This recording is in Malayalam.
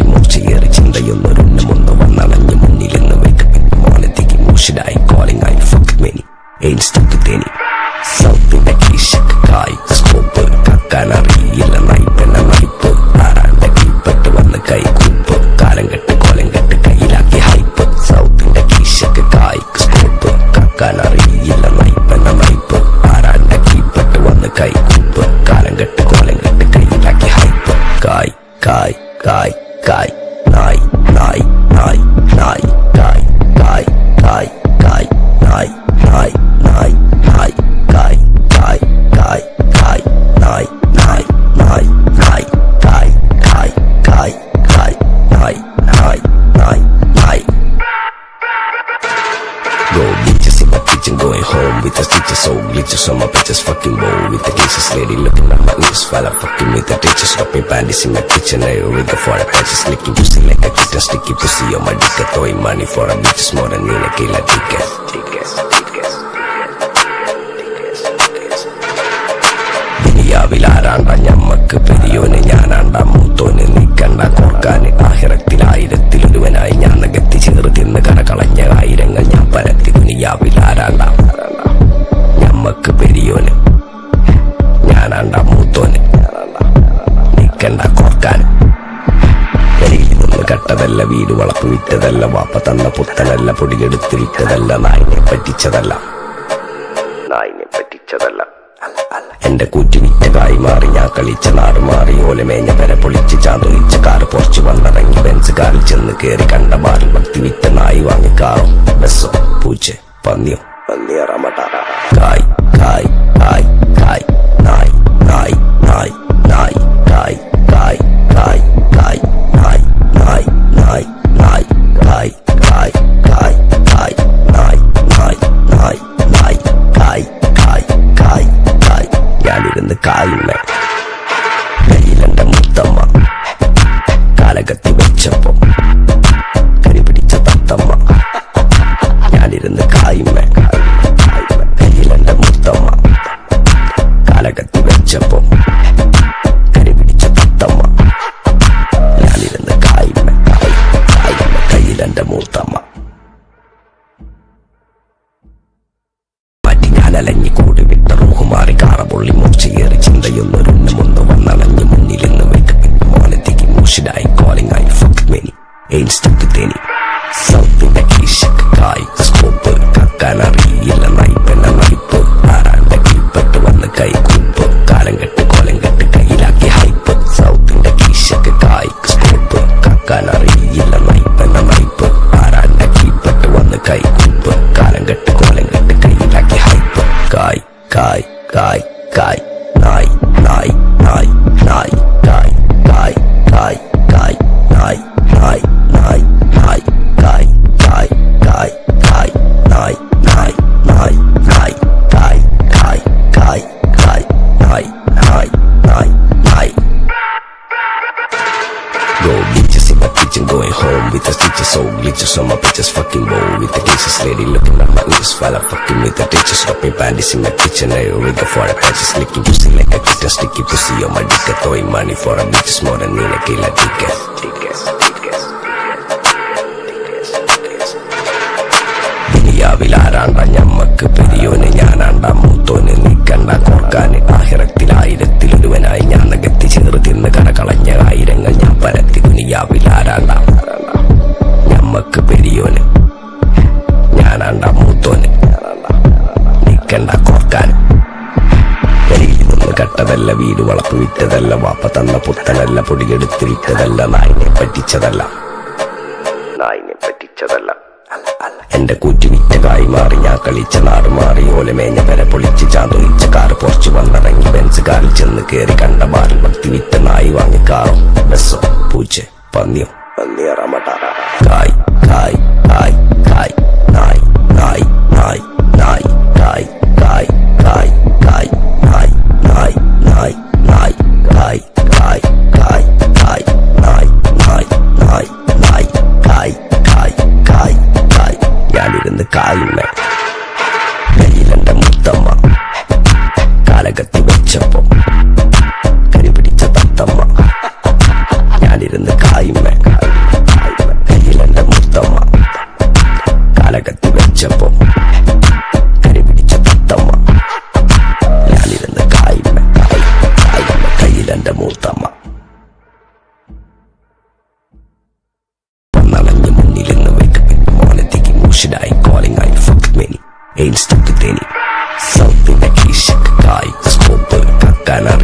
മൂർച്ചയേറി ചിന്തയൊന്നൊരുന്നമൊന്ന് വന്നണഞ്ഞ് മുന്നിലെന്ന് വെക്കപ്പെട്ട മോനത്തേക്ക് മൂഷിടായി കോളിംഗ് ആയി ഫക്ക് മെനി എയിൻസ്റ്റോക്ക് തേനി സൗത്തിന്റെ കീശക്ക് കായ് സ്കോപ്പ് കക്കാനറിയില്ല നയിപ്പെന്ന നയിപ്പ് ആരാന്റെ കീപ്പെട്ട് വന്ന് കൈകൂപ്പ് കാലം കെട്ട് കോലം കെട്ട് കയ്യിലാക്കി ഹൈപ്പ് സൗത്തിന്റെ കീശക്ക് കായ് സ്കോപ്പ് കക്കാനറിയില്ല നയിപ്പെന്ന നയിപ്പ് ആരാന്റെ കീപ്പെട്ട് വന്ന് കൈകൂപ്പ് കാലം കെട്ട് കോലം കെട്ട് കയ്യിലാക്കി ഹൈപ്പ് കായ് കായ് കായ് കായ് നായ് നായ് നായ് നായ് കായ് കായ് കായ് കായ് നായ് നായ് നായ് നായ് കായ് കായ് കായ് കായ് നായ് നായ് നായ് നായ് കായ് കായ് കായ് കായ് നായ് നായ് നായ് നായ്. Go bitches in my kitchen, going home with the stitches, so glitches on my bitches, fucking bow with the cases, lady looking at my ears while I'm fucking with the ditches, dropping panties in my kitchen, I rig for a patches, licking pussy like a kitten, sticky pussy on my dick, throwing money for a bitches more than in a killer ticket. ദുനിയാവിലാരാണ്ട ഞമ്മക്ക് പെരിയോന് ഞാനാണ്ട മൂത്തോന് നിക്കണ്ട കോർക്കാന് ആഹിറത്തിലായിരത്തിലൊരുവനായി ഞാൻ നകത്തി ചേർന്ന് തിന്ന് കടകളഞ്ഞ ആയിരങ്ങൾ ഞാൻ പരത്തി ദുനിയാവിലാരാണ്ട ഞമ്മക്ക് പെരിയോന് ഞാനാണ്ട മൂത്തോന് നിക്കണ്ട കോർക്കാന് വെളിയിൽ നിന്ന് കട്ടതല്ല വീട് വളപ്പ് വിറ്റതല്ല വാപ്പ തന്ന പുത്തനല്ല പൊടിയെടുത്ത് വിറ്റതല്ല നായിനെ പറ്റിച്ചതല്ല എന്റെ കൂറ്റി വിറ്റ കായി മാറി ഞാൻ കളിച്ച നാട് മാറി ഓലമേഞ്ഞ പെര പൊളിച്ച് ചാതൊഴിച്ച കാറ് പൊറച്ചു വന്നിറങ്ങി ബെൻസ് കാറിൽ ചെന്ന് കേറി കണ്ട ബാറിൽ ഭക്തി വിറ്റ നായി വാങ്ങിക്കാറോ ബസ്സോ പൂച്ച പന്നിയോ കായ് കായ് കായ് കായ് നായ് നായ് നായ് നായ് കായ് കായ് കായ് കായ് നായ് നായ് നായ് നായ് കായ് കായ് കായ് കായ് നായ് നായ് നായ് നായ് കായ് കായ് കായ് കായ് ഞാനിരുന്ന് കായുമ്മ കയ്യിലെന്റെ മുത്തമ്മ കാലകത്തി വെച്ചപ്പോ കരിപിടിച്ച തത്തമ്മ ഞാനിരുന്ന് കായുമ്മ കയ്യിലെന്റെ മുത്തമ്മ കാലകത്തി വെച്ചപ്പോ കരിപിടിച്ച തത്തമ്മ ഞാനിരുന്ന് കായുമ്മ കയ്യിലെന്റെ മുത്തമ്മ അലഞ്ഞി കൂടി വിട്ട റൂഹുമാറി കാറപൊള്ളി മൂർച്ചയേറി ചിന്തയൊന്നൊരുന്നമൊന്ന് വന്നണഞ്ഞ് മുന്നിലെന്ന് വെക്കപ്പെട്ട മോനത്തേക്ക് മൂഷിടായി കോളിംഗ് ആയി ഫക്ക് മെനി എയിൻസ്റ്റോക്ക് തേനി സൗത്തിന്റെ കീശക്ക് കായ് സ്കോപ്പ് കക്കാനറിയില്ല നയിപ്പെന്ന നയിപ്പ് ആരാന്റെ കീപ്പെട്ട് വന്ന് കൈകൂപ്പ് കാലം കെട്ട് കോലം കെട്ട് കയ്യിലാക്കി ഹൈപ്പ് സൗത്തിന്റെ കീശക്ക് കായ് സ്കോപ്പ് കക്കാനറിയില്ല നയിപ്പെന്ന നയിപ്പ് ആരാന്റെ കീപ്പെട്ട് വന്ന് കൈകൂപ്പ് കാലം കെട്ട് കോലം കെട്ട് കയ്യിലാക്കി ഹൈപ്പ് കായ് കായ് കായ് കായ് നായ് നായ് നായ് നായ് കായ് കായ് കായ് കായ് നായ് നായ് നായ് നായ് കായ് കായ് കായ് കായ് നായ് നായ് നായ് നായ് കായ് കായ് കായ് കായ് നായ് നായ് നായ് നായ്. Go bitches in my kitchen, going home with the stitches, so glitches on my bitches, fucking bow with the cases, lady looking at my ears while I'm fucking with the ditches, dropping panties in my kitchen, I rig for a patches, licking pussy like a kitten, sticky pussy on my dick, throwing money for a bitches more than in a killer ticket. ദുനിയാവിലാരാണ്ട ഞമ്മക്ക് പെരിയോന് ഞാനാണ്ട മൂത്തോന് നിക്കണ്ട കോർക്കാന് ആഹിറത്തിലായിരത്തിലൊരുവനായി ഞാൻ നകത്തി ചേർന്ന് തിന്ന് കടകളഞ്ഞ ആയിരങ്ങൾ ഞാൻ പരത്തി ദുനിയാവിലാരാണ്ട ഞമ്മക്ക് പെരിയോന് ഞാനാണ്ട മൂത്തോന് നിക്കണ്ട കോർക്കാന് വെളിയിൽ നിന്ന് കട്ടതല്ല വീട് വളപ്പ് വിറ്റതല്ല വാപ്പ തന്ന പുത്തനല്ല പൊടിയെടുത്ത് വിറ്റതല്ല നായിനെ പറ്റിച്ചതല്ല എന്റെ കൂറ്റി വിറ്റ കായി മാറി ഞാൻ കളിച്ച നാട് മാറി ഓലമേഞ്ഞ പെര പൊളിച്ച് ചാതൊഴിച്ച കാറ് പൊറച്ചു വന്നിറങ്ങി ബെൻസ് കാറിൽ ചെന്ന് കേറി കണ്ട ബാറിൽ ഭക്തി വിറ്റ നായി വാങ്ങിക്കാറോ ബസ്സോ പൂച്ച പന്നിയോ കായ് കായ് കായ് കായ് നായ് നായ് നായ് നായ് കായ് കായ് കായ് കായ് നായ് നായ് നായ് നായ് കായ് കായ് കായ് കായ് നായ് നായ് നായ് നായ് കായ് കായ് കായ് കായ് ഞാനിരുന്ന് കായുമ്മ കയ്യിലെന്റെ മുത്തമ്മ കാലകത്തി വെച്ചപ്പോ കരിപിടിച്ച തത്തമ്മ ഞാനിരുന്ന് കായുമ്മ ain't stuck to any. South in the key, shaka, kai, scope, kakana,